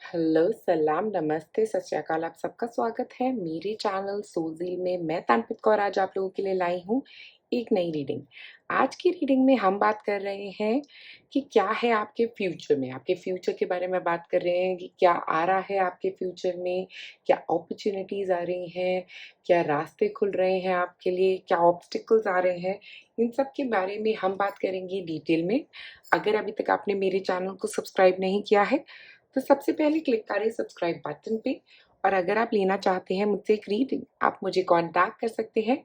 Hello, सलाम, नमस्ते, सत श्री अकाल। आप सबका स्वागत है मेरे चैनल सोज़िल में। मैं तनप्रीत कौर आज आप लोगों के लिए लाई हूँ एक नई रीडिंग। आज की रीडिंग में हम बात कर रहे हैं कि क्या है आपके फ्यूचर में। आपके फ्यूचर के बारे में बात कर रहे हैं कि क्या आ रहा है आपके फ्यूचर में, क्या अपॉर्चुनिटीज़ आ रही हैं, क्या रास्ते खुल रहे हैं आपके लिए, क्या ऑब्स्टिकल्स आ रहे हैं। इन सब के बारे में हम बात करेंगे डिटेल में। अगर अभी तक आपने मेरे चैनल को सब्सक्राइब नहीं किया है तो सबसे पहले क्लिक करें सब्सक्राइब बटन पे। और अगर आप लेना चाहते हैं मुझसे एक रीडिंग, आप मुझे कांटेक्ट कर सकते हैं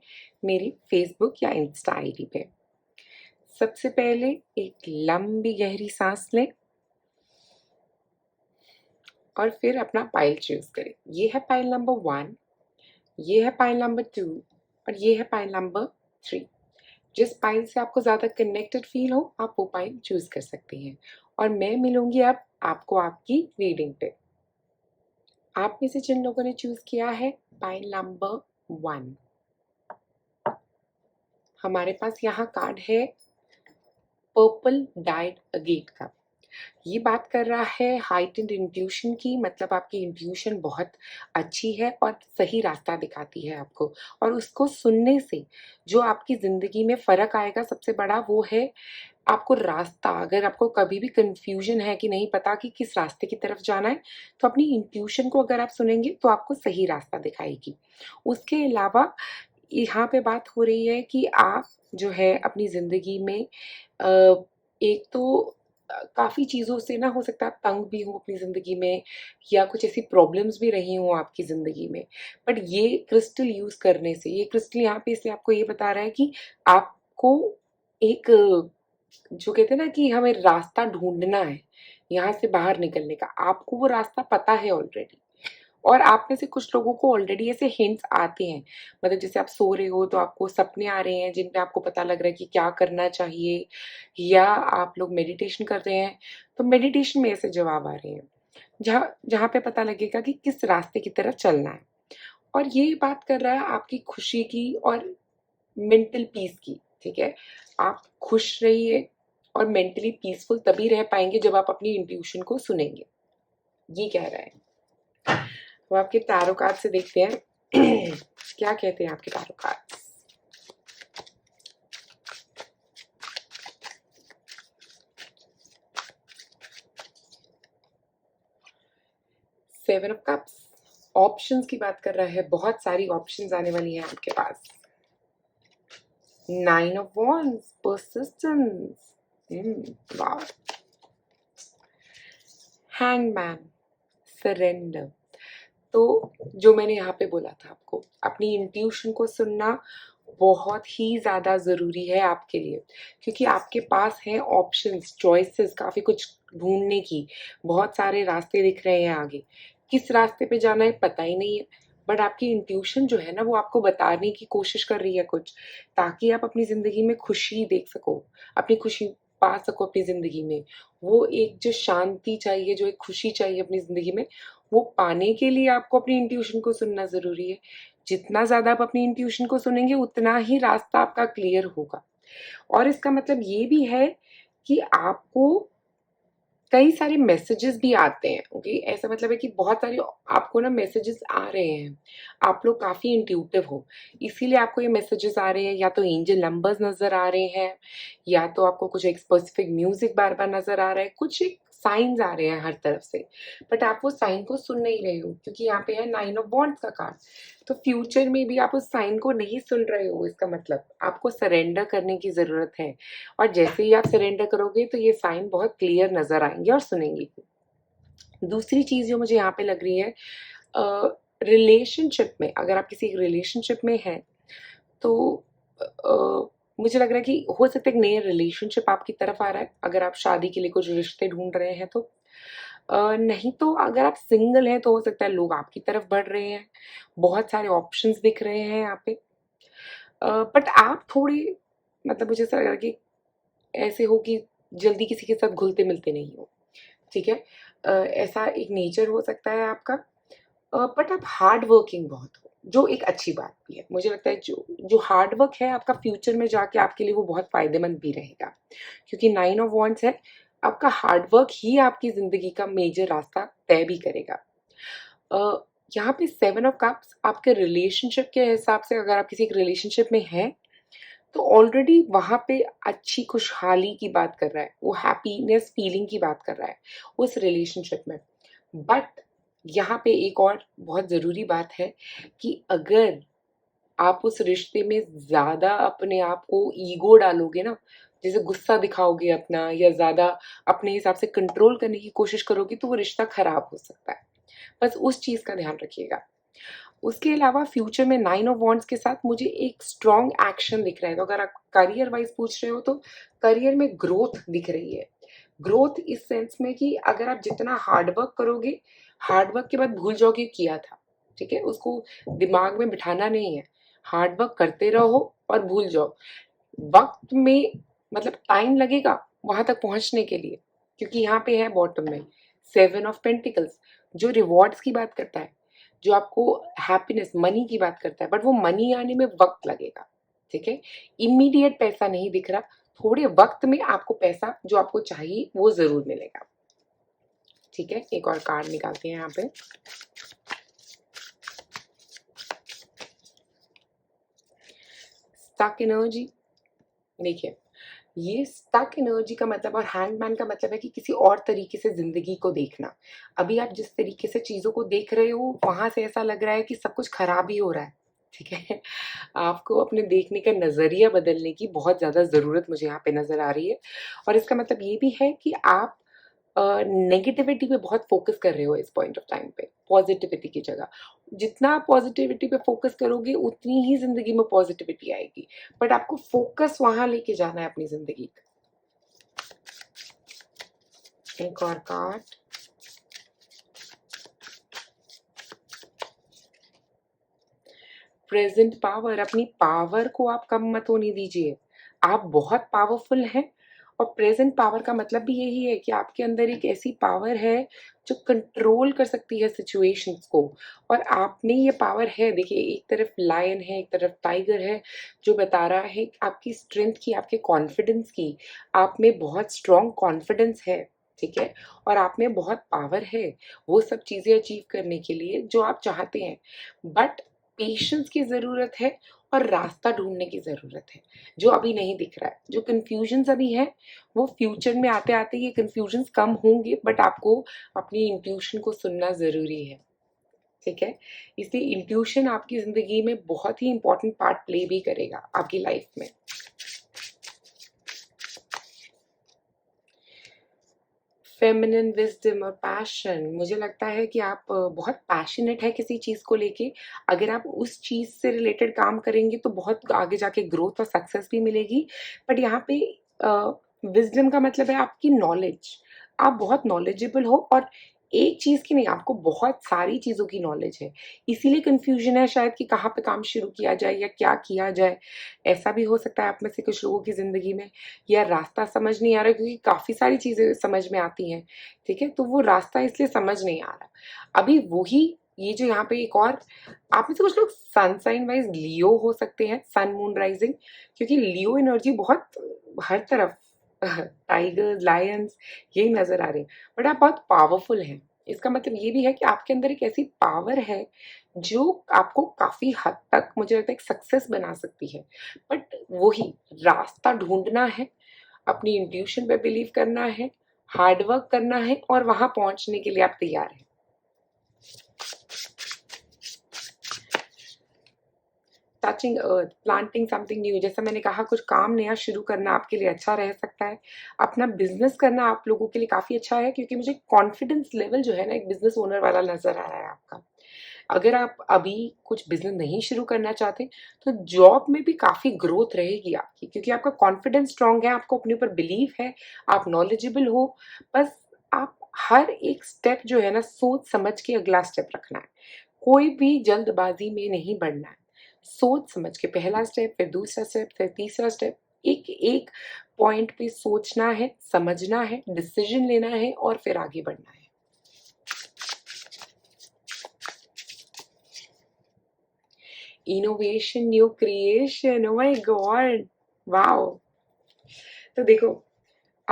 मेरी फेसबुक या इंस्टा आईडी पे। सबसे पहले एक लंबी गहरी सांस लें और फिर अपना पाइल चूज करें। ये है पाइल नंबर 1, ये है पाइल नंबर 2 और ये है पाइल नंबर 3। जिस पाइल से आपको ज़्यादा कनेक्टेड फील हो आप वो पाइल चूज कर सकते हैं। और मैं मिलूंगी अब आपको आपकी रीडिंग पे। आप में से जिन लोगों ने चूज किया है पाइल नंबर 1, हमारे पास यहाँ कार्ड है पर्पल डाइड अगेट का। ये बात कर रहा है हाइटेंड इंट्यूशन की, मतलब आपकी इंट्यूशन बहुत अच्छी है और सही रास्ता दिखाती है आपको। और उसको सुनने से जो आपकी ज़िंदगी में फ़र्क आएगा सबसे बड़ा वो है आपको रास्ता। अगर आपको कभी भी कन्फ्यूजन है कि नहीं पता कि किस रास्ते की तरफ जाना है, तो अपनी इंट्यूशन को अगर आप सुनेंगे तो आपको सही रास्ता दिखाएगी। उसके अलावा यहाँ पे बात हो रही है कि आप जो है अपनी ज़िंदगी में एक तो काफ़ी चीज़ों से ना हो सकता है आप तंग भी हो अपनी ज़िंदगी में, या कुछ ऐसी प्रॉब्लम्स भी रही हों आपकी ज़िंदगी में। बट ये क्रिस्टल यूज़ करने से, ये क्रिस्टल यहाँ पे इसलिए आपको ये बता रहा है कि आपको एक जो कहते हैं ना कि हमें रास्ता ढूँढना है, यहाँ से बाहर निकलने का। आपको वो रास्ता पता है ऑलरेडी। और आप में से कुछ लोगों को ऑलरेडी ऐसे हिंट्स आते हैं, मतलब जैसे आप सो रहे हो तो आपको सपने आ रहे हैं जिनमें आपको पता लग रहा है कि क्या करना चाहिए, या आप लोग मेडिटेशन कर रहे हैं तो मेडिटेशन में ऐसे जवाब आ रहे हैं जहाँ जहाँ पे पता लगेगा कि किस रास्ते की तरफ चलना है। और ये बात कर रहा है आपकी खुशी की और मेंटल पीस की। ठीक है, आप खुश रहिए और मेंटली पीसफुल तभी रह पाएंगे जब आप अपनी इंट्यूशन को सुनेंगे, ये कह रहा है। वो आपके टैरो कार्ड से देखते हैं क्या कहते हैं आपके tarot cards. Seven of cups options की बात कर रहा है, बहुत सारी ऑप्शंस आने वाली हैं आपके पास। Nine of wands persistence, wow. Hangman surrender. तो जो मैंने यहाँ पे बोला था आपको, अपनी इंट्यूशन को सुनना बहुत ही ज़्यादा ज़रूरी है आपके लिए, क्योंकि आपके पास हैं ऑप्शंस, चॉइसेस, काफ़ी कुछ ढूंढने की। बहुत सारे रास्ते दिख रहे हैं आगे, किस रास्ते पे जाना है पता ही नहीं है। बट आपकी इंट्यूशन जो है ना वो आपको बताने की कोशिश कर रही है कुछ, ताकि आप अपनी ज़िंदगी में खुशी देख सको, अपनी खुशी पा सको अपनी ज़िंदगी में। वो एक जो शांति चाहिए, जो एक खुशी चाहिए अपनी ज़िंदगी में, वो पाने के लिए आपको अपनी इंट्यूशन को सुनना ज़रूरी है। जितना ज़्यादा आप अपनी इंट्यूशन को सुनेंगे उतना ही रास्ता आपका क्लियर होगा। और इसका मतलब ये भी है कि आपको कई सारे मैसेजेस भी आते हैं। ओके, ऐसा मतलब है कि बहुत सारे आपको ना मैसेजेस आ रहे हैं। आप लोग काफ़ी इंट्यूटिव हो, इसीलिए आपको ये मैसेजेस आ रहे हैं। या तो एंजल नंबर्स नज़र आ रहे हैं, या तो आपको कुछ एक स्पेसिफिक म्यूजिक बार बार नज़र आ रहा है, कुछ एक साइंस आ रहे हैं हर तरफ से। बट आप वो साइन को सुन नहीं रहे हो, क्योंकि यहाँ पे है नाइन ऑफ वॉन्ड्स का कार्ड। तो फ्यूचर में भी आप उस साइन को नहीं सुन रहे हो, इसका मतलब आपको सरेंडर करने की ज़रूरत है। और जैसे ही आप सरेंडर करोगे तो ये साइन बहुत क्लियर नज़र आएंगे और सुनेंगे। दूसरी चीज़ जो मुझे यहाँ पे लग रही है, रिलेशनशिप में, अगर आप किसी रिलेशनशिप में हैं तो मुझे लग रहा है कि हो सकता है एक नए रिलेशनशिप आपकी तरफ आ रहा है, अगर आप शादी के लिए कुछ रिश्ते ढूंढ रहे हैं तो। नहीं तो अगर आप सिंगल हैं तो हो सकता है लोग आपकी तरफ बढ़ रहे हैं, बहुत सारे ऑप्शंस दिख रहे हैं यहाँ पे। बट आप थोड़ी, मतलब मुझे ऐसा लग रहा है कि ऐसे हो कि जल्दी किसी के साथ घुलते मिलते नहीं हो। ठीक है, ऐसा एक नेचर हो सकता है आपका। बट आप हार्ड वर्किंग बहुत हो, जो एक अच्छी बात भी है। मुझे लगता है जो जो हार्ड वर्क है आपका फ्यूचर में जाके आपके लिए वो बहुत फायदेमंद भी रहेगा, क्योंकि नाइन ऑफ वॉन्ड्स है। आपका हार्डवर्क ही आपकी ज़िंदगी का मेजर रास्ता तय भी करेगा। अ, यहाँ पे 7 ऑफ कप्स आपके रिलेशनशिप के हिसाब से, अगर आप किसी एक रिलेशनशिप में हैं, तो ऑलरेडी वहाँ पे अच्छी खुशहाली की बात कर रहा है, वो हैप्पीनेस फीलिंग की बात कर रहा है उस रिलेशनशिप में। बट यहाँ पे एक और बहुत ज़रूरी बात है कि अगर आप उस रिश्ते में ज़्यादा अपने आप को ईगो डालोगे ना, जैसे गुस्सा दिखाओगे अपना, या ज़्यादा अपने हिसाब से कंट्रोल करने की कोशिश करोगे, तो वो रिश्ता खराब हो सकता है। बस उस चीज़ का ध्यान रखिएगा। उसके अलावा फ्यूचर में 9 ऑफ वॉन्ड्स के साथ मुझे एक स्ट्रॉन्ग एक्शन दिख रहा है। तो अगर आप करियर वाइज पूछ रहे हो, तो करियर में ग्रोथ दिख रही है। ग्रोथ इस सेंस में कि अगर आप जितना हार्डवर्क करोगे, हार्डवर्क के बाद भूल जाओगे किया था, ठीक है? उसको दिमाग में बिठाना नहीं है। हार्डवर्क करते रहो और भूल जाओ। वक्त में मतलब टाइम लगेगा वहां तक पहुंचने के लिए, क्योंकि यहाँ पे है बॉटम में 7 ऑफ पेंटिकल्स, जो रिवॉर्ड्स की बात करता है, जो आपको हैप्पीनेस मनी की बात करता है, बट वो मनी आने में वक्त लगेगा, ठीक है? इमीडिएट पैसा नहीं दिख रहा, थोड़े वक्त में आपको पैसा जो आपको चाहिए वो जरूर मिलेगा, ठीक है? एक और कार्ड निकालते हैं यहाँ पे। स्टक एनर्जी, देखिए, ये स्टक एनर्जी का मतलब और हैंगमैन का मतलब है कि किसी और तरीके से जिंदगी को देखना। अभी आप जिस तरीके से चीजों को देख रहे हो, वहां से ऐसा लग रहा है कि सब कुछ खराब ही हो रहा है, ठीक है? आपको अपने देखने का नजरिया बदलने की बहुत ज्यादा जरूरत मुझे यहाँ पे नजर आ रही है। और इसका मतलब ये भी है कि आप नेगेटिविटी पे बहुत फोकस कर रहे हो इस पॉइंट ऑफ टाइम पे, पॉजिटिविटी की जगह। जितना आप पॉजिटिविटी पे फोकस करोगे, उतनी ही जिंदगी में पॉजिटिविटी आएगी, बट आपको फोकस वहां लेके जाना है अपनी जिंदगी का। एक और कार्ड, प्रेजेंट पावर। अपनी पावर को आप कम मत होने दीजिए, आप बहुत पावरफुल हैं। और प्रेजेंट पावर का मतलब भी यही है कि आपके अंदर एक ऐसी पावर है जो कंट्रोल कर सकती है सिचुएशंस को। और आप में ये पावर है। देखिए, एक तरफ लायन है, एक तरफ टाइगर है, जो बता रहा है आपकी स्ट्रेंथ की, आपके कॉन्फिडेंस की। आप में बहुत स्ट्रॉन्ग कॉन्फिडेंस है, ठीक है? और आप में बहुत पावर है वो सब चीजें अचीव करने के लिए जो आप चाहते हैं। बट पेशेंस की ज़रूरत है और रास्ता ढूंढने की ज़रूरत है, जो अभी नहीं दिख रहा है। जो कन्फ्यूजन्स अभी है, वो फ्यूचर में आते आते ये कन्फ्यूजन्स कम होंगे, बट आपको अपनी इंट्यूशन को सुनना ज़रूरी है, ठीक है? इसलिए इंट्यूशन आपकी ज़िंदगी में बहुत ही इंपॉर्टेंट पार्ट प्ले भी करेगा आपकी लाइफ में। फेमिनिन विजडम और पैशन, मुझे लगता है कि आप बहुत पैशनेट है किसी चीज़ को लेके। अगर आप उस चीज़ से रिलेटेड काम करेंगे तो बहुत आगे जाके ग्रोथ और सक्सेस भी मिलेगी। बट यहाँ पे विजडम का मतलब है आपकी नॉलेज। आप बहुत नॉलेजेबल हो, और एक चीज़ की नहीं, आपको बहुत सारी चीज़ों की नॉलेज है। इसीलिए कन्फ्यूजन है शायद कि कहाँ पे काम शुरू किया जाए या क्या किया जाए। ऐसा भी हो सकता है आप में से कुछ लोगों की ज़िंदगी में, या रास्ता समझ नहीं आ रहा, क्योंकि काफ़ी सारी चीज़ें समझ में आती हैं, ठीक है? तो वो रास्ता इसलिए समझ नहीं आ रहा। अभी वही, ये जो यहाँ पे एक और, आप में से कुछ लोग सन साइन वाइज लियो हो सकते हैं, सन मून राइजिंग, क्योंकि लियो एनर्जी बहुत हर तरफ टाइगर्स, लायंस, यही नजर आ रहे हैं। बट आप बहुत पावरफुल हैं। इसका मतलब ये भी है कि आपके अंदर एक ऐसी पावर है जो आपको काफी हद तक, मुझे लगता है, एक सक्सेस बना सकती है। बट वही रास्ता ढूंढना है, अपनी इंट्यूशन पे बिलीव करना है, हार्डवर्क करना है, और वहां पहुंचने के लिए आप तैयार हैं। टचिंग अर्थ, प्लांटिंग समथिंग न्यू, जैसा मैंने कहा, कुछ काम नया शुरू करना आपके लिए अच्छा रह सकता है। अपना बिजनेस करना आप लोगों के लिए काफी अच्छा है, क्योंकि मुझे कॉन्फिडेंस लेवल जो है ना, एक बिजनेस ओनर वाला नजर आ रहा है आपका। अगर आप अभी कुछ बिजनेस नहीं शुरू करना चाहते, तो जॉब में भी काफी ग्रोथ रहेगी आपकी, क्योंकि आपका कॉन्फिडेंस स्ट्रांग है, आपको अपने ऊपर बिलीव है, आप नॉलेजेबल हो। बस आप हर एक स्टेप जो है ना, सोच समझ के अगला स्टेप रखना है। कोई भी जल्दबाजी में नहीं बढ़ना है। सोच समझ के पहला स्टेप, फिर दूसरा स्टेप, फिर तीसरा स्टेप, एक एक पॉइंट पे सोचना है, समझना है, डिसीजन लेना है, और फिर आगे बढ़ना है। Innovation, new creation, oh my God, wow! तो देखो,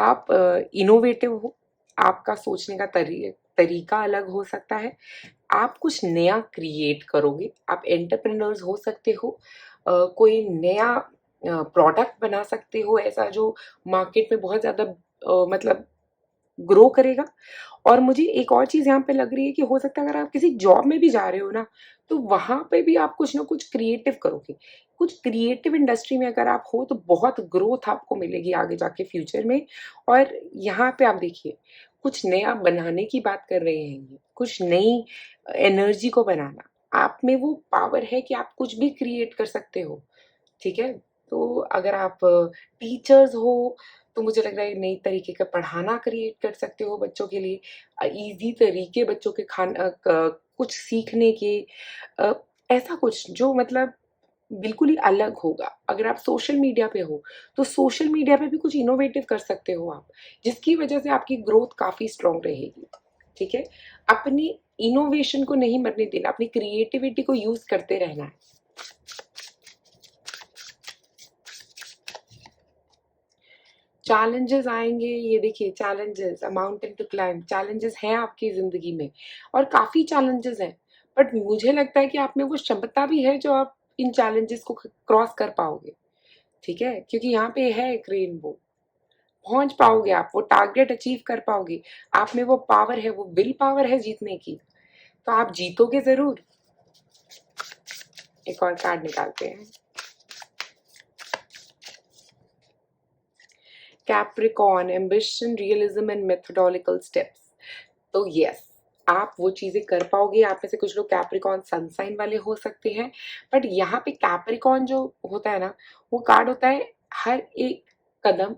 आप इनोवेटिव हो, आपका सोचने का तरीका अलग हो सकता है, आप कुछ नया क्रिएट करोगे, आप एंटरप्रेन्योर्स हो सकते हो, कोई नया प्रोडक्ट बना सकते हो ऐसा जो मार्केट में बहुत ज़्यादा मतलब ग्रो करेगा। और मुझे एक और चीज़ यहाँ पे लग रही है कि हो सकता है अगर आप किसी जॉब में भी जा रहे हो ना, तो वहाँ पे भी आप कुछ ना कुछ क्रिएटिव करोगे। कुछ क्रिएटिव इंडस्ट्री में अगर आप हो तो बहुत ग्रोथ आपको मिलेगी आगे जाके फ्यूचर में। और यहाँ पे आप देखिए, कुछ नया बनाने की बात कर रहे हैं ये, कुछ नई एनर्जी को बनाना। आप में वो पावर है कि आप कुछ भी क्रिएट कर सकते हो, ठीक है? तो अगर आप टीचर्स हो, तो मुझे लग रहा है नई तरीके का पढ़ाना क्रिएट कर सकते हो बच्चों के लिए, ईज़ी तरीके बच्चों के कुछ सीखने के, अ, ऐसा कुछ जो मतलब बिल्कुल ही अलग होगा। अगर आप सोशल मीडिया पे हो, तो सोशल मीडिया पे भी कुछ इनोवेटिव कर सकते हो आप, जिसकी वजह से आपकी ग्रोथ काफ़ी स्ट्रॉन्ग रहेगी, ठीक है? अपनी इनोवेशन को नहीं मरने देना, अपनी क्रिएटिविटी को यूज़ करते रहना है। चैलेंजेस आएँगे, ये देखिए challenges, a mountain to climb, challenges हैं आपकी ज़िंदगी में और काफ़ी चैलेंजेस हैं। बट मुझे लगता है कि आप में वो क्षमता भी है जो आप इन चैलेंजेस को क्रॉस कर पाओगे, ठीक है? क्योंकि यहाँ पे है एक रेनबो, पहुँच पाओगे आप, वो टारगेट अचीव कर पाओगे। आप में वो पावर है, वो विल पावर है जीतने की, तो आप जीतोगे ज़रूर। एक और कार्ड निकालते हैं। Capricorn, ambition, realism and methodological steps. तो यस, आप वो चीज़ें कर पाओगे। आप में से कुछ लोग कैप्रिकॉर्न सन साइन वाले हो सकते हैं, बट यहाँ पे कैप्रिकॉर्न जो होता है ना, वो कार्ड होता है हर एक कदम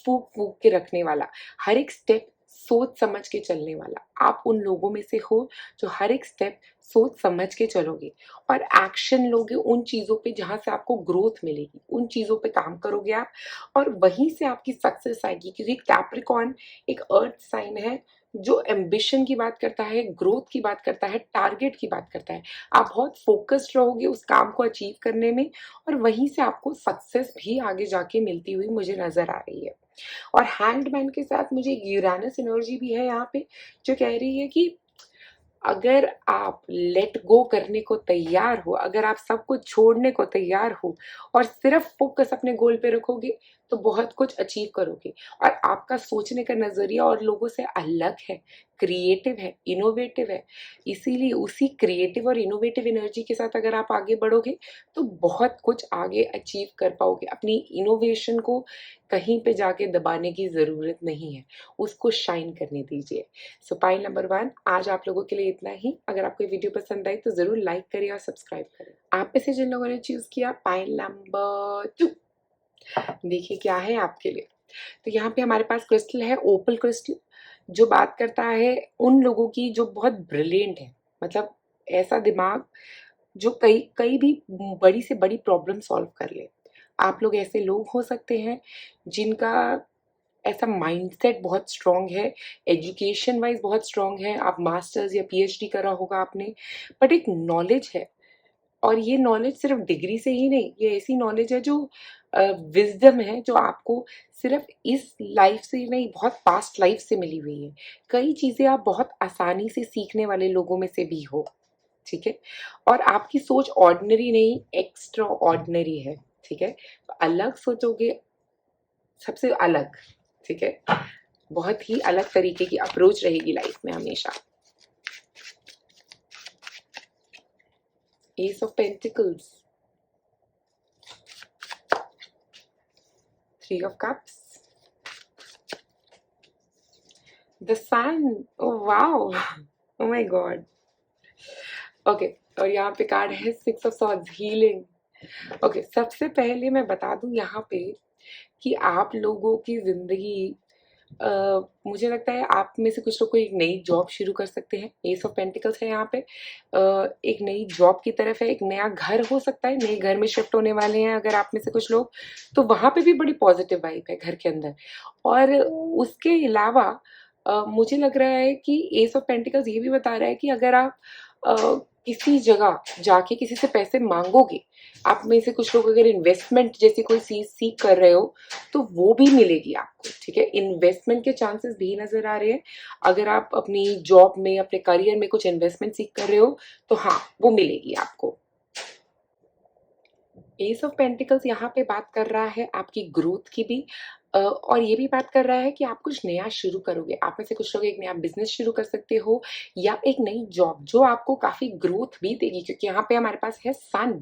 फूँक-फूँक के रखने वाला, हर एक स्टेप सोच समझ के चलने वाला। आप उन लोगों में से हो जो हर एक स्टेप सोच समझ के चलोगे और एक्शन लोगे उन चीज़ों पे जहाँ से आपको ग्रोथ मिलेगी, उन चीज़ों पे काम करोगे आप और वहीं से आपकी सक्सेस आएगी, क्योंकि कैप्रिकॉर्न एक अर्थ साइन है जो एम्बिशन की बात करता है, ग्रोथ की बात करता है, टारगेट की बात करता है। आप बहुत फ़ोकस्ड रहोगे उस काम को अचीव करने में और वहीं से आपको सक्सेस भी आगे जाके मिलती हुई मुझे नज़र आ रही है। और हैंगमैन के साथ मुझे एक यूरेनस एनर्जी भी है यहाँ पे, जो कह रही है कि अगर आप लेट गो करने को तैयार हो, अगर आप सब कुछ छोड़ने को तैयार हो और सिर्फ फोकस अपने गोल पे रखोगे, तो बहुत कुछ अचीव करोगे। और आपका सोचने का नज़रिया और लोगों से अलग है, क्रिएटिव है, इनोवेटिव है। इसीलिए उसी क्रिएटिव और इनोवेटिव एनर्जी के साथ अगर आप आगे बढ़ोगे, तो बहुत कुछ आगे अचीव कर पाओगे। अपनी इनोवेशन को कहीं पे जाके दबाने की ज़रूरत नहीं है, उसको शाइन करने दीजिए। सो पाइल नंबर 1 आज आप लोगों के लिए इतना ही। अगर आपको ये वीडियो पसंद आई तो ज़रूर लाइक करिए और सब्सक्राइब करें। आप में से जिन लोगों ने चूज़ किया पाइल नंबर 2, देखिए क्या है आपके लिए। तो यहाँ पे हमारे पास क्रिस्टल है ओपल क्रिस्टल, जो बात करता है उन लोगों की जो बहुत ब्रिलियंट है, मतलब ऐसा दिमाग जो कई कई भी बड़ी से बड़ी प्रॉब्लम सॉल्व कर ले। आप लोग ऐसे लोग हो सकते हैं जिनका ऐसा माइंडसेट बहुत स्ट्रॉन्ग है, एजुकेशन वाइज़ बहुत स्ट्रॉन्ग है, आप मास्टर्स या पीएचडी करा होगा आपने, बट एक नॉलेज है और ये नॉलेज सिर्फ डिग्री से ही नहीं, ये ऐसी नॉलेज है जो विज़डम है जो आपको सिर्फ इस लाइफ से नहीं, बहुत पास्ट लाइफ से मिली हुई है। कई चीज़ें आप बहुत आसानी से सीखने वाले लोगों में से भी हो, ठीक है? और आपकी सोच ऑर्डिनरी नहीं, एक्स्ट्रा ऑर्डिनरी है, ठीक है? तो अलग सोचोगे, सबसे अलग, ठीक है? बहुत ही अलग तरीके की अप्रोच रहेगी लाइफ में हमेशा। Ace of pentacles, three of cups, the sun, oh wow, oh my god. Okay, और यहाँ पे कार्ड है six of swords, healing. Okay, सबसे पहले मैं बता दूं यहाँ पे कि आप लोगों की ज़िंदगी, मुझे लगता है आप में से कुछ लोग को एक नई जॉब शुरू कर सकते हैं। एस ऑफ पेंटिकल्स है यहाँ पे, एक नई जॉब की तरफ है, एक नया घर हो सकता है, नए घर में शिफ्ट होने वाले हैं अगर आप में से कुछ लोग, तो वहाँ पे भी बड़ी पॉजिटिव वाइब है घर के अंदर। और उसके अलावा मुझे लग रहा है कि एस ऑफ पेंटिकल्स ये भी बता रहा है कि अगर आप किसी जगह जाके किसी से पैसे मांगोगे, आप में से कुछ लोग अगर इन्वेस्टमेंट जैसी कोई चीज सीख कर रहे हो तो वो भी मिलेगी आपको, ठीक है। इन्वेस्टमेंट के चांसेस भी नजर आ रहे हैं। अगर आप अपनी जॉब में, अपने करियर में कुछ इन्वेस्टमेंट सीख कर रहे हो तो हाँ, वो मिलेगी आपको। एस ऑफ पेंटिकल्स यहाँ पे बात कर रहा है आपकी ग्रोथ की भी, और ये भी बात कर रहा है कि आप कुछ नया शुरू करोगे। आप में से कुछ लोग एक नया बिजनेस शुरू कर सकते हो या एक नई जॉब जो आपको काफी ग्रोथ भी देगी, क्योंकि यहाँ पे हमारे पास है सन,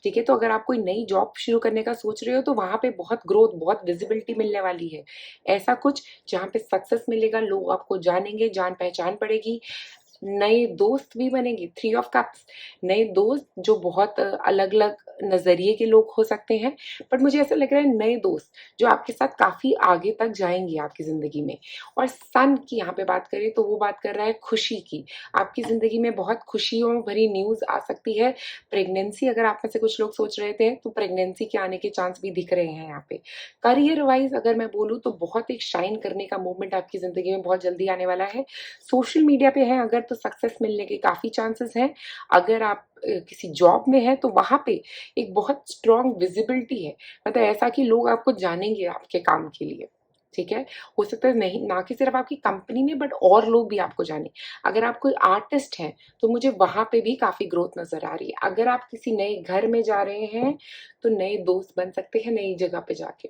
ठीक है। तो अगर आप कोई नई जॉब शुरू करने का सोच रहे हो तो वहां पे बहुत ग्रोथ, बहुत विजिबिलिटी मिलने वाली है। ऐसा कुछ जहाँ पे सक्सेस मिलेगा, लोग आपको जानेंगे, जान पहचान पड़ेगी, नए दोस्त भी बनेंगे। थ्री ऑफ कप्स, नए दोस्त जो बहुत अलग अलग नजरिए के लोग हो सकते हैं, बट मुझे ऐसा लग रहा है नए दोस्त जो आपके साथ काफी आगे तक जाएंगे आपकी जिंदगी में। और सन की यहाँ पे बात करें तो वो बात कर रहा है खुशी की। आपकी जिंदगी में बहुत खुशियों भरी न्यूज आ सकती है। प्रेगनेंसी, अगर आप में से कुछ लोग सोच रहे थे तो प्रेगनेंसी के आने के चांस भी दिख रहे हैं यहाँ पे। करियर वाइज अगर मैं बोलूँ तो बहुत एक शाइन करने का मूवमेंट आपकी जिंदगी में बहुत जल्दी आने वाला है। सोशल मीडिया पे हैं अगर तो सक्सेस मिलने के काफी चांसेस हैं। अगर आप किसी जॉब में है तो वहां पे एक बहुत स्ट्रॉन्ग विजिबिलिटी है, मतलब ऐसा कि लोग आपको जानेंगे आपके काम के लिए, ठीक है। हो सकता है नहीं, ना कि सिर्फ आपकी कंपनी में, बट और लोग भी आपको जाने। अगर आप कोई आर्टिस्ट हैं तो मुझे वहां पे भी काफी ग्रोथ नजर आ रही है। अगर आप किसी नए घर में जा रहे हैं तो नए दोस्त बन सकते हैं नई जगह पे जाके,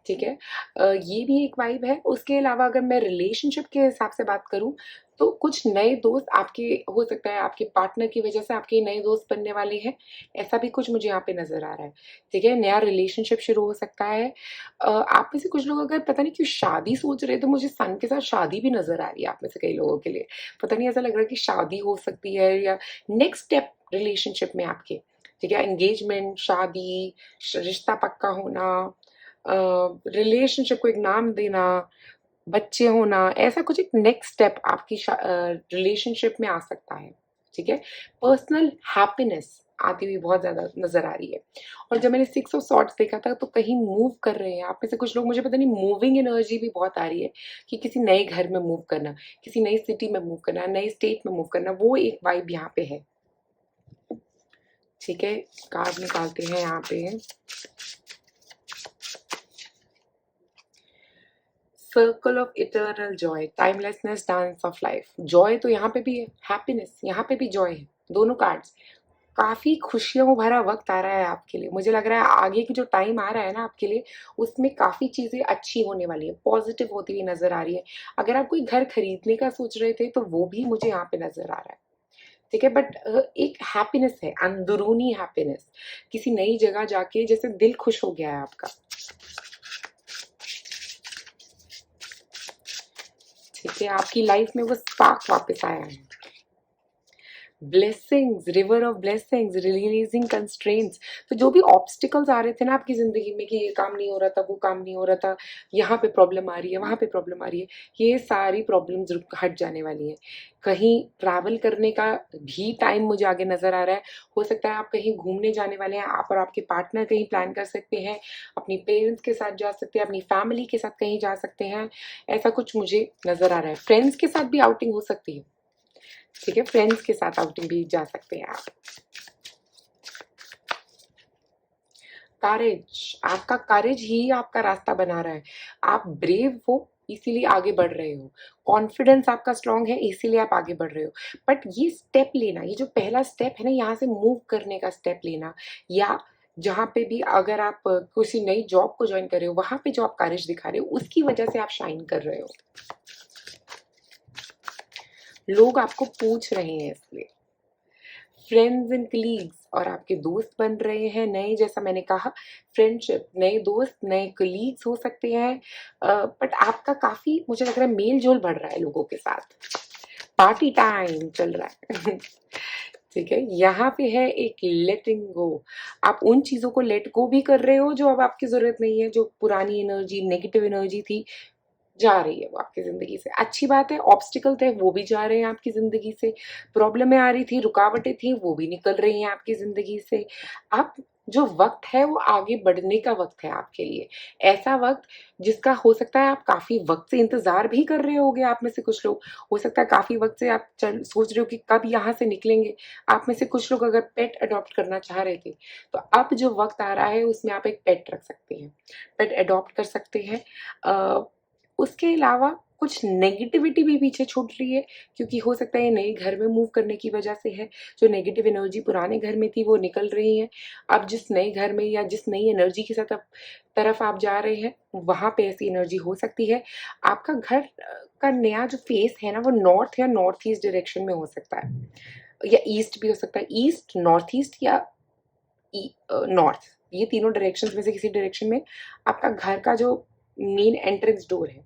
ठीक है। ये भी एक वाइब है। उसके अलावा अगर मैं रिलेशनशिप के हिसाब से बात करूं तो कुछ नए दोस्त आपके, हो सकता है आपके पार्टनर की वजह से आपके नए दोस्त बनने वाले हैं, ऐसा भी कुछ मुझे यहाँ पे नजर आ रहा है, ठीक है। नया रिलेशनशिप शुरू हो सकता है। आप में से कुछ लोग अगर पता नहीं क्यों शादी सोच रहे हैं तो मुझे सन के साथ शादी भी नजर आ रही है आप में से कई लोगों के लिए। पता नहीं, ऐसा लग रहा है कि शादी हो सकती है या नेक्स्ट स्टेप रिलेशनशिप में आपके, ठीक है। एंगेजमेंट, शादी, रिश्ता पक्का होना, रिलेशनशिप को एक नाम देना, बच्चे होना, ऐसा कुछ एक नेक्स्ट स्टेप आपकी रिलेशनशिप में आ सकता है, ठीक है। पर्सनल हैप्पीनेस आती हुई बहुत ज्यादा नजर आ रही है। और जब मैंने सिक्स ऑफ सॉर्ट्स देखा था तो कहीं मूव कर रहे हैं आप में से कुछ लोग, मुझे पता नहीं, मूविंग एनर्जी भी बहुत आ रही है कि किसी नए घर में मूव करना, किसी नई सिटी में मूव करना, नई स्टेट में मूव करना, वो एक वाइब यहाँ पे है, ठीक है। कार्ड निकालते हैं यहाँ पे। Circle of eternal Joy, timelessness, dance of life. Joy तो यहाँ पे भी है, हैप्पीनेस यहाँ पे भी जॉय है, दोनों कार्ड्स। काफी खुशियों भरा वक्त आ रहा है आपके लिए। मुझे लग रहा है आगे की जो टाइम आ रहा है ना आपके लिए, उसमें काफी चीजें अच्छी होने वाली है, पॉजिटिव होती हुई नजर आ रही है। अगर आप कोई घर खरीदने का सोच रहे थे तो वो भी मुझे यहाँ पे नजर आ रहा है, ठीक है। बट एक हैप्पीनेस है, अंदरूनी हैप्पीनेस, किसी नई जगह जाके जैसे दिल खुश हो गया है आपका, ठीक है। आपकी लाइफ में वो स्पार्क वापस आया है। Blessings, river of blessings, releasing constraints. तो जो भी ऑब्स्टिकल्स आ रहे थे ना आपकी जिंदगी में कि ये काम नहीं हो रहा था, वो काम नहीं हो रहा था, यहाँ पे प्रॉब्लम आ रही है, वहां पे प्रॉब्लम आ रही है, ये सारी प्रॉब्लम्स हट जाने वाली हैं। कहीं ट्रैवल करने का भी टाइम मुझे आगे नजर आ रहा है। हो सकता है आप कहीं घूमने जाने वाले हैं, आप और आपके पार्टनर कहीं प्लान कर सकते हैं, अपनी पेरेंट्स के साथ जा सकते हैं, अपनी फैमिली के साथ कहीं जा सकते हैं, ऐसा कुछ मुझे नजर आ रहा है। फ्रेंड्स के साथ भी आउटिंग हो सकती है, ठीक है। फ्रेंड्स के साथ आउटिंग भी जा सकते हैं आप। करेज, आपका करेज ही आपका रास्ता बना रहा है। आप ब्रेव हो इसीलिए आगे बढ़ रहे हो, कॉन्फिडेंस आपका स्ट्रांग है इसीलिए आप आगे बढ़ रहे हो। बट ये स्टेप लेना, ये जो पहला स्टेप है ना, यहाँ से मूव करने का स्टेप लेना, या जहाँ पे भी अगर आप किसी नई जॉब को ज्वाइन कर रहे हो वहां पे जो आप करेज दिखा रहे हो उसकी वजह से आप शाइन कर रहे हो। लोग आपको पूछ रहे हैं इसलिए। फ्रेंड्स एंड कलीग्स, और आपके दोस्त बन रहे हैं नए, जैसा मैंने कहा, फ्रेंडशिप, नए दोस्त, नए कलीग्स हो सकते हैं। बट आपका काफी मुझे लग रहा है मेल जोल बढ़ रहा है लोगों के साथ, पार्टी टाइम चल रहा है ठीक है। यहाँ पे है एक लेटिंग गो। आप उन चीजों को लेट गो भी कर रहे हो जो अब आपकी जरूरत नहीं है, जो पुरानी एनर्जी, नेगेटिव एनर्जी थी, जा रही है वो आपकी जिंदगी से। अच्छी बात है, ऑब्स्टिकल थे वो भी जा रहे हैं आपकी जिंदगी से, प्रॉब्लमें आ रही थी, रुकावटें थी, वो भी निकल रही हैं आपकी जिंदगी से। आप जो वक्त है वो आगे बढ़ने का वक्त है आपके लिए। ऐसा वक्त जिसका हो सकता है आप काफी वक्त से इंतजार भी कर रहे होगे। आप में से कुछ लोग हो सकता है काफी वक्त से आप सोच रहे हो कि कब यहाँ से निकलेंगे। आप में से कुछ लोग अगर पेट अडॉप्ट करना चाह रहे थे, तो अब जो वक्त आ रहा है उसमें आप एक पेट रख सकते हैं, पेट अडॉप्ट कर सकते हैं। उसके अलावा कुछ नेगेटिविटी भी पीछे छूट रही है, क्योंकि हो सकता है ये नए घर में मूव करने की वजह से है। जो नेगेटिव एनर्जी पुराने घर में थी वो निकल रही है। अब जिस नए घर में या जिस नई एनर्जी के साथ तरफ आप जा रहे हैं, वहां पे ऐसी एनर्जी हो सकती है। आपका घर का नया जो फेस है ना, वो नॉर्थ या नॉर्थ ईस्ट डायरेक्शन में हो सकता है, या ईस्ट भी हो सकता है। ईस्ट, नॉर्थ ईस्ट या नॉर्थ, ये तीनों डायरेक्शन में से किसी डायरेक्शन में आपका घर का जो मेन एंट्रेंस डोर है,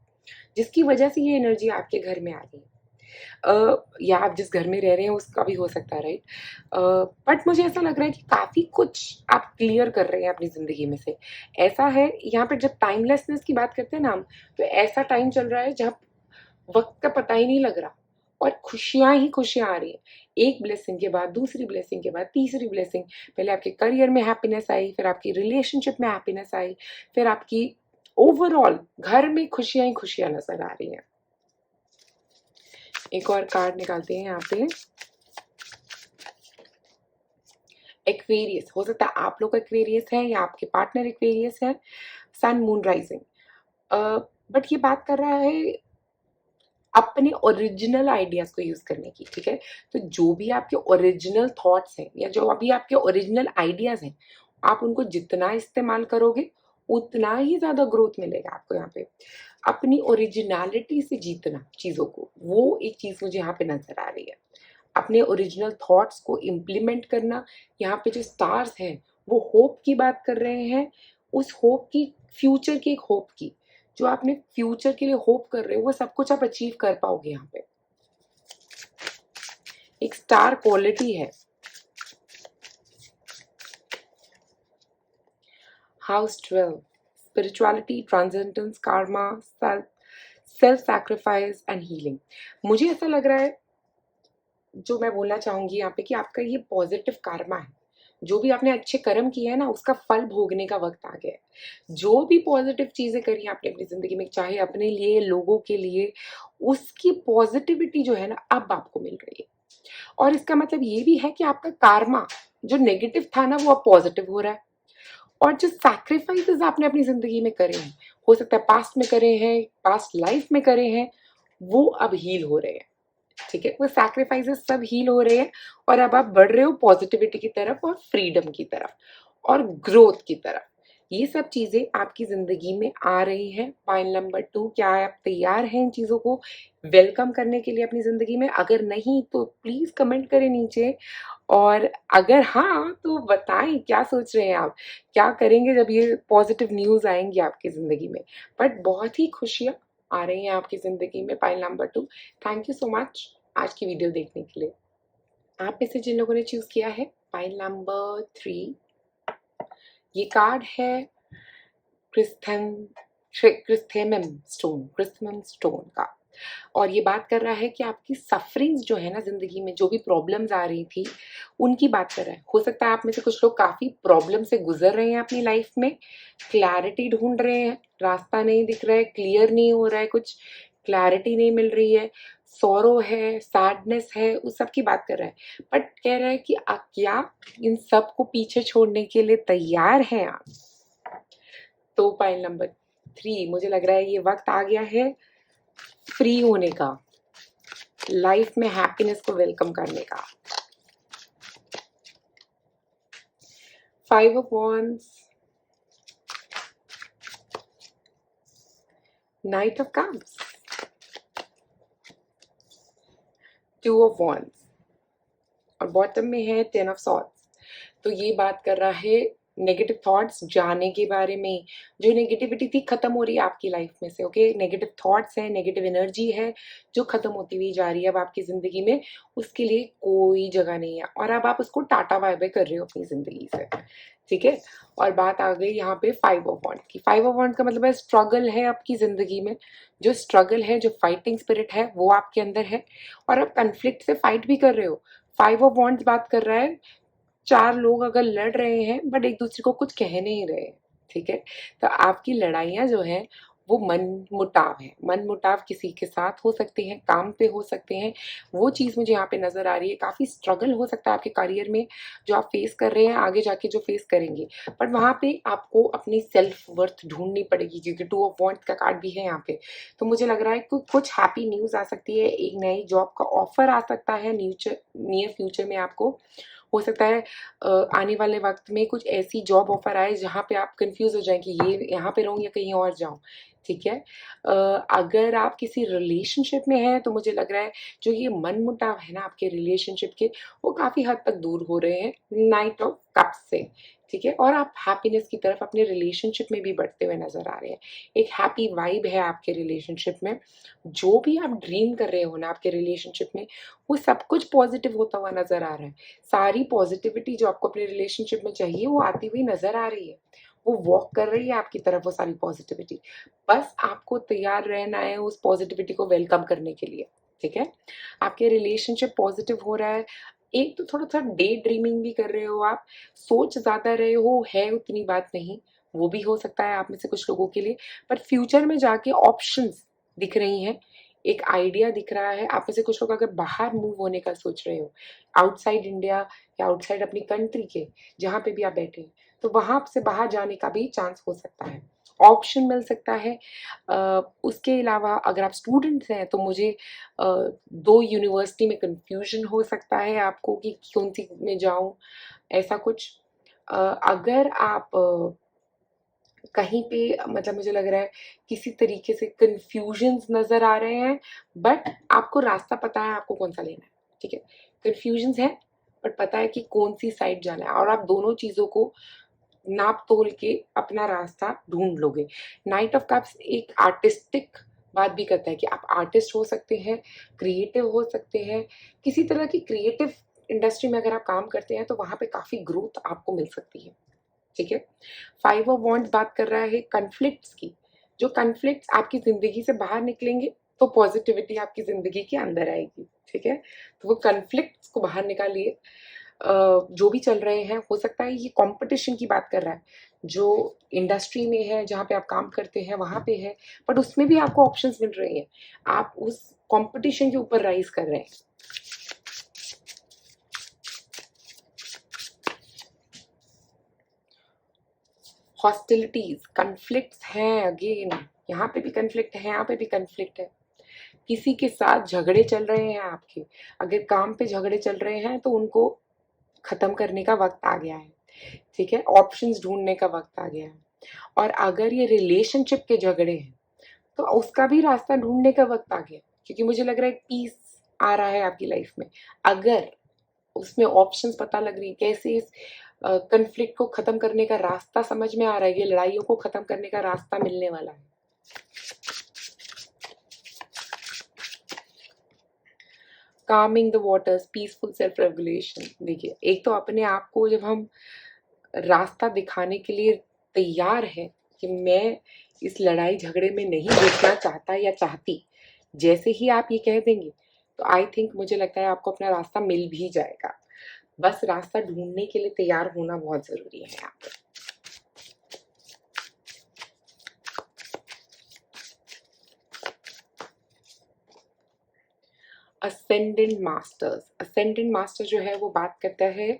जिसकी वजह से ये एनर्जी आपके घर में आ रही है। या आप जिस घर में रह रहे हैं उसका भी हो सकता है, राइट। बट मुझे ऐसा लग रहा है कि काफ़ी कुछ आप क्लियर कर रहे हैं अपनी ज़िंदगी में से। ऐसा है, यहाँ पे जब टाइमलेसनेस की बात करते हैं ना हम, तो ऐसा टाइम चल रहा है जब वक्त का पता ही नहीं लग रहा और खुशियां ही खुशियां आ रही हैं। एक ब्लेसिंग के बाद दूसरी ब्लेसिंग के बाद तीसरी ब्लेसिंग। पहले आपके करियर में हैप्पीनेस आई, फिर आपकी रिलेशनशिप में हैप्पीनेस आई, फिर आपकी ओवरऑल घर में खुशियां ही खुशियां नजर आ रही हैं। एक और कार्ड निकालते हैं यहाँ पे। एक्वेरियस, हो सकता है आप लोग एक्वेरियस है या आपके पार्टनर एक्वेरियस है। Sun moon rising. बट ये बात कर रहा है अपने ओरिजिनल आइडियाज को यूज करने की, ठीक है। तो जो भी आपके ओरिजिनल थॉट्स हैं या जो अभी आपके ओरिजिनल आइडियाज हैं, आप उनको जितना इस्तेमाल करोगे उतना ही ज्यादा ग्रोथ मिलेगा आपको यहाँ पे। अपनी ओरिजिनलिटी से जीतना चीजों को, वो एक चीज मुझे यहाँ पे नजर आ रही है। अपने ओरिजिनल थॉट्स को इम्प्लीमेंट करना। यहाँ पे जो स्टार्स हैं वो होप की बात कर रहे हैं। उस होप की, फ्यूचर की एक होप की, जो आपने फ्यूचर के लिए होप कर रहे हो वो सब कुछ आप अचीव कर पाओगे। यहाँ पे एक स्टार क्वालिटी है। House 12, spirituality, transcendence, Karma, self sacrifice and healing. मुझे ऐसा लग रहा है, जो मैं बोलना चाहूंगी यहाँ पे, कि आपका ये पॉजिटिव कार्मा है। जो भी आपने अच्छे कर्म किए हैं ना, उसका फल भोगने का वक्त आ गया है। जो भी पॉजिटिव चीजें करी आपने अपनी जिंदगी में, चाहे अपने लिए, लोगों के लिए, उसकी पॉजिटिविटी जो है ना अब आपको मिल रही है। और इसका मतलब ये भी है कि आपका कार्मा जो नेगेटिव था ना, वो अब पॉजिटिव हो रहा है। और जो सैक्रिफाइसेस आपने अपनी जिंदगी में करे हैं, हो सकता है पास्ट में करे हैं, पास्ट लाइफ में करे हैं, वो अब हील हो रहे हैं। ठीक है, वो सैक्रिफाइसेस सब हील हो रहे हैं और अब आप बढ़ रहे हो पॉजिटिविटी की तरफ और फ्रीडम की तरफ और ग्रोथ की तरफ। ये सब चीजें आपकी जिंदगी में आ रही हैं। पॉइंट नंबर 2, क्या आप तैयार हैं इन चीजों को वेलकम करने के लिए अपनी जिंदगी में? अगर नहीं तो प्लीज कमेंट करें नीचे, और अगर हाँ तो बताएं क्या सोच रहे हैं आप, क्या करेंगे जब ये पॉजिटिव न्यूज आएंगी आपकी जिंदगी में। बट बहुत ही खुशियां आ रही हैं आपकी जिंदगी में। Pile number 2, thank you so much आज की वीडियो देखने के लिए। आप में से जिन लोगों ने चूज किया है पाइल नंबर 3, ये कार्ड है क्रिस्थन क्रिस्थेमम क्रिस्थेमम स्टोन का। और ये बात कर रहा है कि आपकी सफरिंग्स जो है ना जिंदगी में, जो भी प्रॉब्लम्स आ रही थी उनकी बात कर रहा है। हो सकता है आप में से कुछ लोग काफी प्रॉब्लम से गुजर रहे हैं अपनी लाइफ में, क्लैरिटी ढूंढ रहे हैं, रास्ता नहीं दिख रहा है, क्लियर नहीं हो रहा है, कुछ क्लैरिटी नहीं मिल रही है, सौरो है, सैडनेस है, उस सब की बात कर रहा है। बट कह रहा है कि क्या इन सब को पीछे छोड़ने के लिए तैयार हैं आप? तो पाइल नंबर 3, मुझे लग रहा है ये वक्त आ गया है फ्री होने का, लाइफ में हैप्पीनेस को वेलकम करने का। 5 of wands, night of cups, 2 of wands और बॉटम में है 10 ऑफ swords। तो ये बात कर रहा है नेगेटिव थॉट्स जाने के बारे में। जो नेगेटिविटी थी खत्म हो रही है आपकी लाइफ में से। ओके, नेगेटिव थॉट्स है, नेगेटिव एनर्जी है जो खत्म होती हुई जा रही है अब आपकी जिंदगी में। उसके लिए कोई जगह नहीं है और अब आप उसको टाटा बाय बाय कर रहे हो अपनी जिंदगी से। ठीक है, और बात आ गई यहाँ पे 5 ऑफ wands की। 5 ऑफ wands का मतलब है स्ट्रगल है आपकी जिंदगी में। जो स्ट्रगल है, जो फाइटिंग स्पिरिट है, वो आपके अंदर है और आप कन्फ्लिक्ट से फाइट भी कर रहे हो। 5 ऑफ wands बात कर रहा है 4 लोग अगर लड़ रहे हैं बट एक दूसरे को कुछ कह नहीं रहे, ठीक है? तो आपकी लड़ाइयाँ जो हैं वो मनमुटाव है। मनमुटाव किसी के साथ हो सकते हैं, काम पे हो सकते हैं, वो चीज़ मुझे यहाँ पे नज़र आ रही है। काफ़ी स्ट्रगल हो सकता है आपके करियर में जो आप फेस कर रहे हैं, आगे जाके जो फेस करेंगे। बट वहाँ पे आपको अपनी सेल्फ वर्थ ढूँढनी पड़ेगी, क्योंकि 2 ऑफ वॉन्ड्स का कार्ड भी है यहाँ पे। तो मुझे लग रहा है कि कुछ हैप्पी न्यूज़ आ सकती है, एक नई जॉब का ऑफ़र आ सकता है नियर फ्यूचर में आपको। हो सकता है आने वाले वक्त में कुछ ऐसी जॉब ऑफर आए जहाँ पे आप कंफ्यूज हो जाएं कि ये यहाँ पे रहूँ या कहीं और जाऊँ, ठीक है? अगर आप किसी रिलेशनशिप में हैं तो मुझे लग रहा है जो ये मनमुटाव है ना आपके रिलेशनशिप के, वो काफ़ी हद तक दूर हो रहे हैं नाइट ऑफ कप्स से, ठीक है? और आप हैप्पीनेस की तरफ अपने रिलेशनशिप में भी बढ़ते हुए नजर आ रहे हैं। एक हैप्पी वाइब है आपके रिलेशनशिप में। जो भी आप ड्रीम कर रहे हो ना आपके रिलेशनशिप में, वो सब कुछ पॉजिटिव होता हुआ नजर आ रहा है। सारी पॉजिटिविटी जो आपको अपने रिलेशनशिप में चाहिए वो आती हुई नजर आ रही है। वो वॉक कर रही है आपकी तरफ वो सारी पॉजिटिविटी। बस आपको तैयार रहना है उस पॉजिटिविटी को वेलकम करने के लिए, ठीक है? आपके रिलेशनशिप पॉजिटिव हो रहा है। एक तो थोड़ा सा डे ड्रीमिंग भी कर रहे हो आप, सोच ज्यादा रहे हो, है उतनी बात नहीं, वो भी हो सकता है आप में से कुछ लोगों के लिए। पर फ्यूचर में जाके ऑप्शंस दिख रही हैं, एक आइडिया दिख रहा है। आप में से कुछ लोग अगर बाहर मूव होने का सोच रहे हो, आउटसाइड इंडिया या आउटसाइड अपनी कंट्री के, जहाँ पे भी आप बैठे हैं, तो वहां से बाहर जाने का भी चांस हो सकता है, ऑप्शन मिल सकता है। उसके अलावा अगर आप स्टूडेंट्स हैं तो मुझे 2 यूनिवर्सिटी में कंफ्यूजन हो सकता है आपको कि कौन सी में जाऊं, ऐसा कुछ। अगर आप कहीं पे मतलब मुझे लग रहा है किसी तरीके से कंफ्यूजन्स नजर आ रहे हैं, बट आपको रास्ता पता है आपको कौन सा लेना है, ठीक है? कंफ्यूजन्स है बट पता है कि कौन सी साइड जाना है, और आप दोनों चीजों को नाप तोल के अपना रास्ता ढूंढ लोगे। नाइट ऑफ कप्स एक आर्टिस्टिक बात भी करता है कि आप आर्टिस्ट हो सकते हैं, क्रिएटिव हो सकते हैं। किसी तरह की क्रिएटिव इंडस्ट्री में अगर आप काम करते हैं तो वहां पे काफी ग्रोथ आपको मिल सकती है, ठीक है? 5 ऑफ वॉन्ड्स बात कर रहा है कन्फ्लिक्ट्स की। जो कन्फ्लिक्ट्स आपकी जिंदगी से बाहर निकलेंगे तो पॉजिटिविटी आपकी जिंदगी के अंदर आएगी, ठीक है? तो वो कन्फ्लिक्ट्स को बाहर निकालिए। जो भी चल रहे हैं, हो सकता है ये कंपटीशन की बात कर रहा है, जो इंडस्ट्री में है जहाँ पे आप काम करते हैं वहां पे है, बट उसमें भी आपको ऑप्शंस मिल रहे हैं। आप उस कंपटीशन के ऊपर राइज कर रहे हैं। हॉस्टिलिटीज, कन्फ्लिक्ट्स हैं अगेन, यहाँ पे भी कन्फ्लिक्ट है, यहाँ पे भी कन्फ्लिक्ट है। किसी के साथ झगड़े चल रहे हैं आपके, अगर काम पे झगड़े चल रहे हैं तो उनको खत्म करने का वक्त आ गया है, ठीक है? ऑप्शंस ढूंढने का वक्त आ गया है। और अगर ये रिलेशनशिप के झगड़े हैं तो उसका भी रास्ता ढूंढने का वक्त आ गया, क्योंकि मुझे लग रहा है पीस आ रहा है आपकी लाइफ में। अगर उसमें ऑप्शंस पता लग रही है, कैसे इस कन्फ्लिक्ट को खत्म करने का रास्ता समझ में आ रहा है, ये लड़ाइयों को खत्म करने का रास्ता मिलने वाला है। Kameng the waters, peaceful self regulation. देखिए, एक तो अपने आप को जब हम रास्ता दिखाने के लिए तैयार है कि मैं इस लड़ाई झगड़े में नहीं घुसना चाहता या चाहती, जैसे ही आप ये कह देंगे तो आई थिंक मुझे लगता है आपको अपना रास्ता मिल भी जाएगा। बस रास्ता ढूंढने के लिए तैयार होना बहुत जरूरी है यहाँ पे। असेंडेंट मास्टर्स, असेंडेंट मास्टर जो है वो बात करता है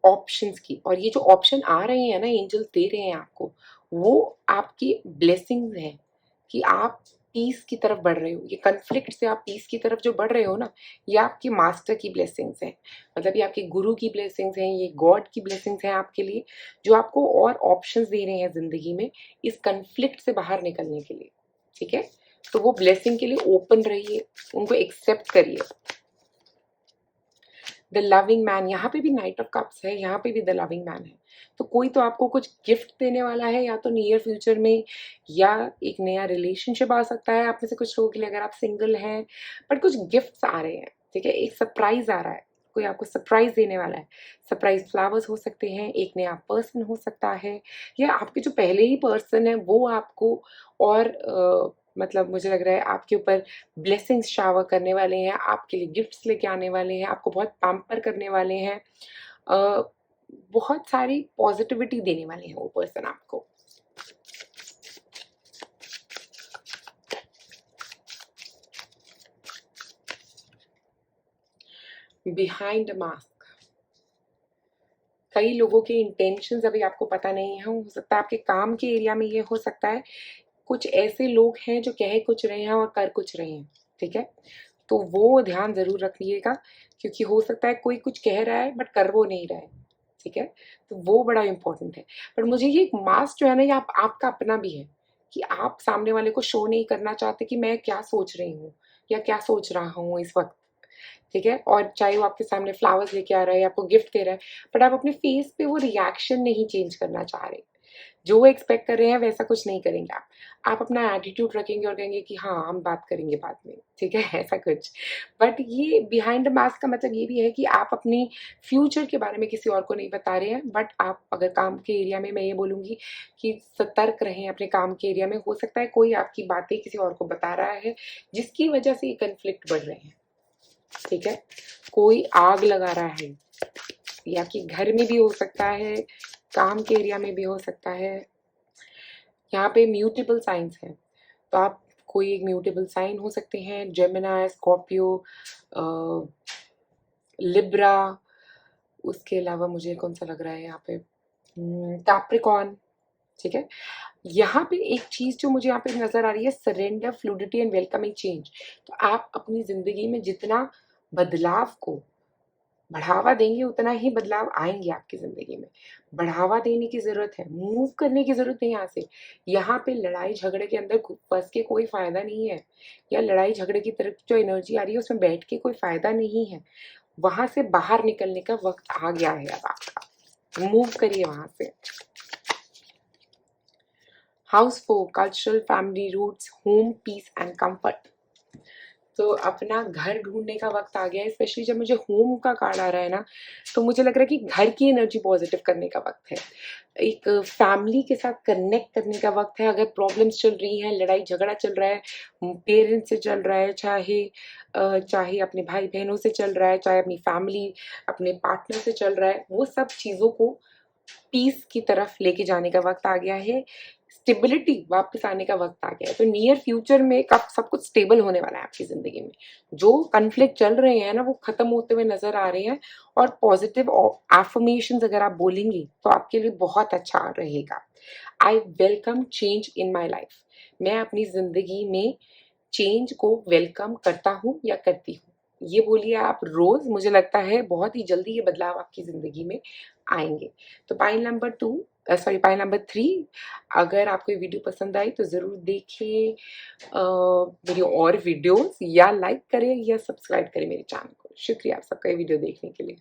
ऑप्शंस की, और ये जो ऑप्शन आ रहे हैं ना एंजल्स दे रहे हैं आपको, वो आपकी ब्लेसिंग्स हैं कि आप पीस की तरफ बढ़ रहे हो। ये कन्फ्लिक्ट से आप पीस की तरफ जो बढ़ रहे हो ना, ये आपकी मास्टर की ब्लेसिंग्स हैं, मतलब ये आपके गुरु की ब्लेसिंग्स हैं, ये गॉड की ब्लेसिंग्स हैं आपके लिए, जो आपको और ऑप्शंस दे रहे हैं जिंदगी में इस कन्फ्लिक्ट से बाहर निकलने के लिए, ठीक है? तो वो ब्लेसिंग के लिए ओपन रहिए, उनको एक्सेप्ट करिए। द लविंग मैन, यहाँ पे भी नाइट ऑफ कप्स है, यहाँ पे भी द लविंग मैन है। तो कोई तो आपको कुछ गिफ्ट देने वाला है, या तो नियर फ्यूचर में, या एक नया रिलेशनशिप आ सकता है आप में से कुछ लोगों के लिए अगर आप सिंगल हैं। बट कुछ गिफ्ट्स आ रहे हैं, ठीक है? एक सरप्राइज आ रहा है, कोई आपको सरप्राइज देने वाला है। सरप्राइज फ्लावर्स हो सकते हैं, एक नया पर्सन हो सकता है, या आपके जो पहले ही पर्सन है वो आपको और मतलब मुझे लग रहा है आपके ऊपर ब्लेसिंग्स शावर करने वाले हैं, आपके लिए गिफ्ट्स लेके आने वाले हैं, आपको बहुत पैम्पर करने वाले हैं। बहुत सारी पॉजिटिविटी देने वाले हैं वो पर्सन आपको। बिहाइंड मास्क, कई लोगों के इंटेंशंस अभी आपको पता नहीं है। हो सकता है आपके काम के एरिया में ये हो सकता है, कुछ ऐसे लोग हैं जो कह कुछ रहे हैं और कर कुछ रहे हैं, ठीक है? तो वो ध्यान ज़रूर रखिएगा, क्योंकि हो सकता है कोई कुछ कह रहा है बट कर वो नहीं रहा है, ठीक है? तो वो बड़ा इम्पोर्टेंट है। पर मुझे ये मास्क जो है ना, ये आपका अपना भी है, कि आप सामने वाले को शो नहीं करना चाहते कि मैं क्या सोच रही हूँ या क्या सोच रहा हूँ इस वक़्त, ठीक है? और चाहे वो आपके सामने फ्लावर्स लेके आ रहा है या आपको गिफ्ट दे रहा है, बट आप अपने फेस पे वो रिएक्शन नहीं चेंज करना चाह रहे। जो वो एक्सपेक्ट कर रहे हैं वैसा कुछ नहीं करेंगे आप। आप अपना एटीट्यूड रखेंगे और कहेंगे कि हाँ, हम बात करेंगे बाद में, ठीक है? ऐसा कुछ। बट ये बिहाइंड द मास्क का मतलब ये भी है कि आप अपनी फ्यूचर के बारे में किसी और को नहीं बता रहे हैं, बट आप अगर काम के एरिया में, मैं ये बोलूँगी कि सतर्क रहें अपने काम के एरिया में। हो सकता है कोई आपकी बातें किसी और को बता रहा है, जिसकी वजह से ये कॉन्फ्लिक्ट बढ़ रहे हैं, ठीक है? कोई आग लगा रहा है, या कि घर में भी हो सकता है, काम के एरिया में भी हो सकता है। यहाँ पे म्यूटेबल साइंस हैं, तो आप कोई एक म्यूटेबल साइन हो सकते हैं, जेमिनी, स्कॉर्पियो, लिब्रा, उसके अलावा मुझे कौन सा लग रहा है यहाँ पे, कैप्रिकॉन, ठीक है? यहाँ पे एक चीज़ जो मुझे यहाँ पे नज़र आ रही है, surrender, fluidity and welcoming change. तो आप अपनी ज़िंदगी में जितना बदलाव को बढ़ावा देंगे, उतना ही बदलाव आएँगे आपकी ज़िंदगी में। बढ़ावा देने की ज़रूरत है, मूव करने की ज़रूरत है यहाँ से। यहाँ पे लड़ाई-झगड़े के अंदर घु फँस के कोई फ़ायदा नहीं है, या लड़ाई-झगड़े की तरफ जो एनर्जी आ रही है, उसमें बैठ के कोई फ़ायदा नहीं है। वहाँ से बाहर निकलने का वक़्त आ गया है अब आपका। मूव करिए वहाँ से। House 4, cultural, family roots, home, peace and comfort. तो अपना घर ढूँढने का वक़्त आ गया है, स्पेशली जब मुझे होम का कार्ड आ रहा है ना, तो मुझे लग रहा है कि घर की एनर्जी पॉज़िटिव करने का वक़्त है। एक फैमिली के साथ कनेक्ट करने का वक़्त है। अगर प्रॉब्लम्स चल रही हैं, लड़ाई-झगड़ा चल रहा है, पेरेंट्स से चल रहा है, चाहे अपने भाई-बहनों से चल रहा है, चाहे अपनी फैमिली, अपने पार्टनर से चल रहा है, वो सब चीज़ों को पीस की तरफ लेके जाने का वक़्त आ गया है। स्टेबिलिटी वापस आने का वक़्त आ गया है। तो नियर फ्यूचर में कब सब कुछ स्टेबल होने वाला है आपकी ज़िंदगी में। जो कॉन्फ्लिक्ट चल रहे हैं ना, वो ख़त्म होते हुए नज़र आ रहे हैं, और पॉज़िटिव अफ़र्मेशंस अगर आप बोलेंगी, तो आपके लिए बहुत अच्छा रहेगा। I welcome change in my life. मैं अपनी ज़िंदगी में चेंज को वेलकम करता हूँ या करती हूँ। ये बोलिए आप रोज़, मुझे लगता है बहुत ही जल्दी ये बदलाव आपकी ज़िंदगी में आएँगे। तो पाइल नंबर 3, अगर आपको ये वीडियो पसंद आई तो ज़रूर देखिए मेरी और वीडियोज़, या लाइक करें या सब्सक्राइब करें मेरे चैनल को। शुक्रिया आप सबका ये वीडियो देखने के लिए।